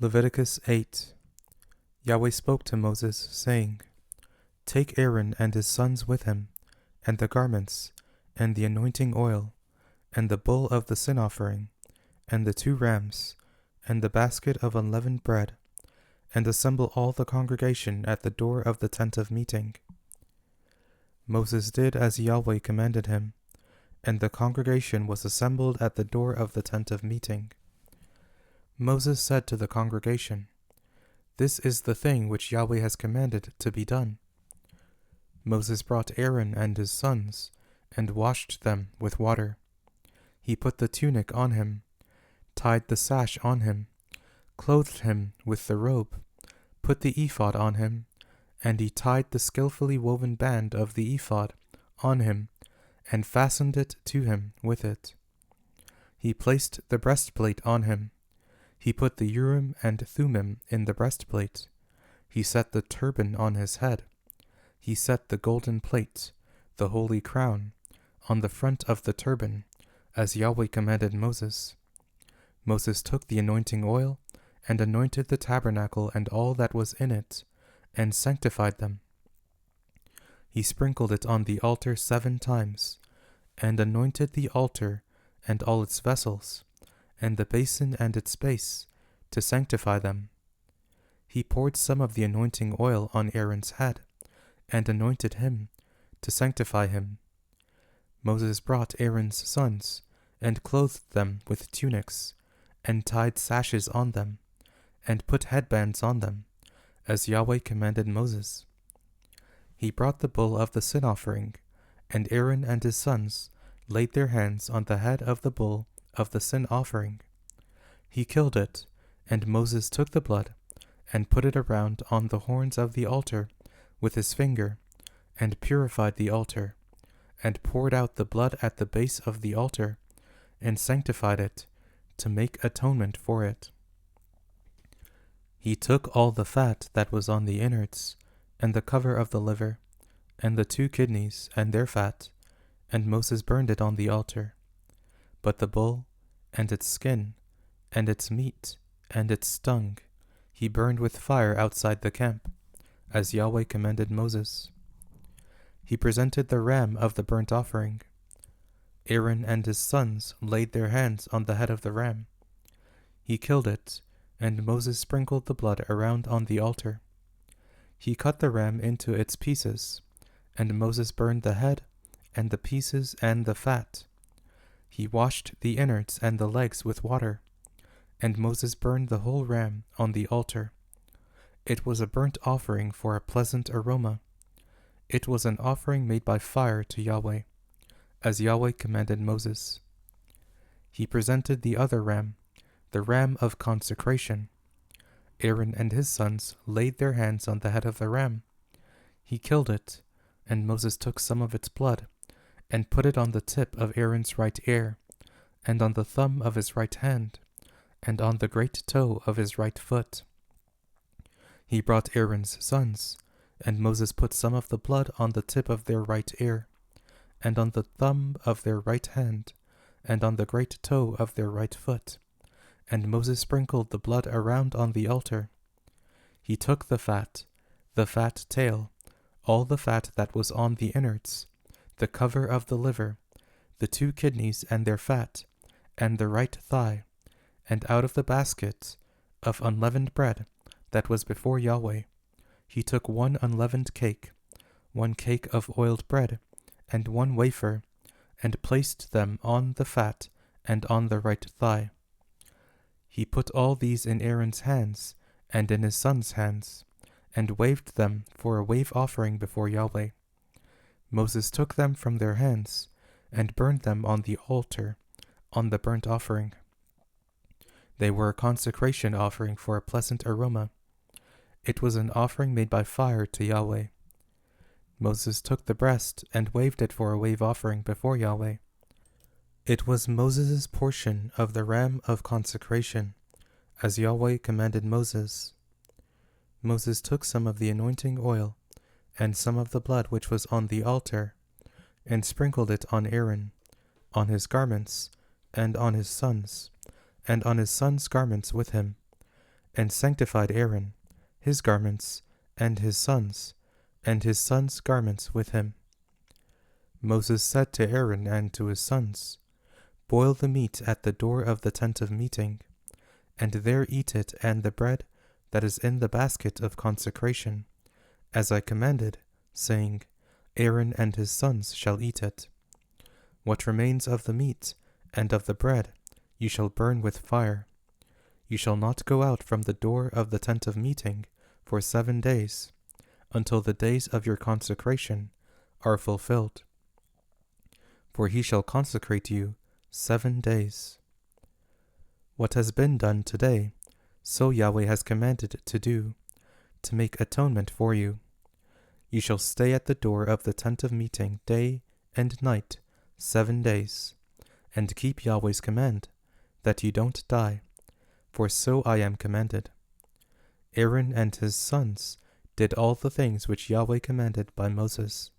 Leviticus 8. Yahweh spoke to Moses, saying, Take Aaron and his sons with him, and the garments, and the anointing oil, and the bull of the sin offering, and the 2 rams, and the basket of unleavened bread, and assemble all the congregation at the door of the tent of meeting. Moses did as Yahweh commanded him, and the congregation was assembled at the door of the tent of meeting. Moses said to the congregation, This is the thing which Yahweh has commanded to be done. Moses brought Aaron and his sons, and washed them with water. He put the tunic on him, tied the sash on him, clothed him with the robe, put the ephod on him, and he tied the skillfully woven band of the ephod on him, and fastened it to him with it. He placed the breastplate on him. He put the Urim and Thummim in the breastplate. He set the turban on his head. He set the golden plate, the holy crown, on the front of the turban, as Yahweh commanded Moses. Moses took the anointing oil, and anointed the tabernacle and all that was in it, and sanctified them. He sprinkled it on the altar 7 times, and anointed the altar and all its vessels, and the basin and its base, to sanctify them. He poured some of the anointing oil on Aaron's head, and anointed him, to sanctify him. Moses brought Aaron's sons, and clothed them with tunics, and tied sashes on them, and put headbands on them, as Yahweh commanded Moses. He brought the bull of the sin offering, and Aaron and his sons laid their hands on the head of the bull of the sin offering. He killed it, and Moses took the blood, and put it around on the horns of the altar with his finger, and purified the altar, and poured out the blood at the base of the altar, and sanctified it, to make atonement for it. He took all the fat that was on the innards, and the cover of the liver, and the 2 kidneys and their fat, and Moses burned it on the altar. But the bull, and its skin, and its meat, and its stung, he burned with fire outside the camp, as Yahweh commanded Moses. He presented the ram of the burnt offering. Aaron and his sons laid their hands on the head of the ram. He killed it, and Moses sprinkled the blood around on the altar. He cut the ram into its pieces, and Moses burned the head, and the pieces and the fat. He washed the innards and the legs with water, and Moses burned the whole ram on the altar. It was a burnt offering for a pleasant aroma. It was an offering made by fire to Yahweh, as Yahweh commanded Moses. He presented the other ram, the ram of consecration. Aaron and his sons laid their hands on the head of the ram. He killed it, and Moses took some of its blood, and put it on the tip of Aaron's right ear, and on the thumb of his right hand, and on the great toe of his right foot. He brought Aaron's sons, and Moses put some of the blood on the tip of their right ear, and on the thumb of their right hand, and on the great toe of their right foot, and Moses sprinkled the blood around on the altar. He took the fat tail, all the fat that was on the innards, the cover of the liver, the 2 kidneys and their fat, and the right thigh, and out of the basket of unleavened bread that was before Yahweh, he took 1 unleavened cake, 1 cake of oiled bread, and 1 wafer, and placed them on the fat and on the right thigh. He put all these in Aaron's hands and in his sons' hands, and waved them for a wave offering before Yahweh. Moses took them from their hands, and burned them on the altar, on the burnt offering. They were a consecration offering for a pleasant aroma. It was an offering made by fire to Yahweh. Moses took the breast, and waved it for a wave offering before Yahweh. It was Moses' portion of the ram of consecration, as Yahweh commanded Moses. Moses took some of the anointing oil, and some of the blood which was on the altar, and sprinkled it on Aaron, on his garments, and on his sons' garments with him, and sanctified Aaron, his garments, and his sons' garments with him. Moses said to Aaron and to his sons, Boil the meat at the door of the tent of meeting, and there eat it and the bread that is in the basket of consecration, as I commanded, saying, Aaron and his sons shall eat it. What remains of the meat and of the bread you shall burn with fire. You shall not go out from the door of the tent of meeting for 7 days, until the days of your consecration are fulfilled. For he shall consecrate you 7 days. What has been done today, so Yahweh has commanded to do, to make atonement for you. You shall stay at the door of the tent of meeting day and night 7 days, and keep Yahweh's command, that you don't die, for so I am commanded. Aaron and his sons did all the things which Yahweh commanded by Moses.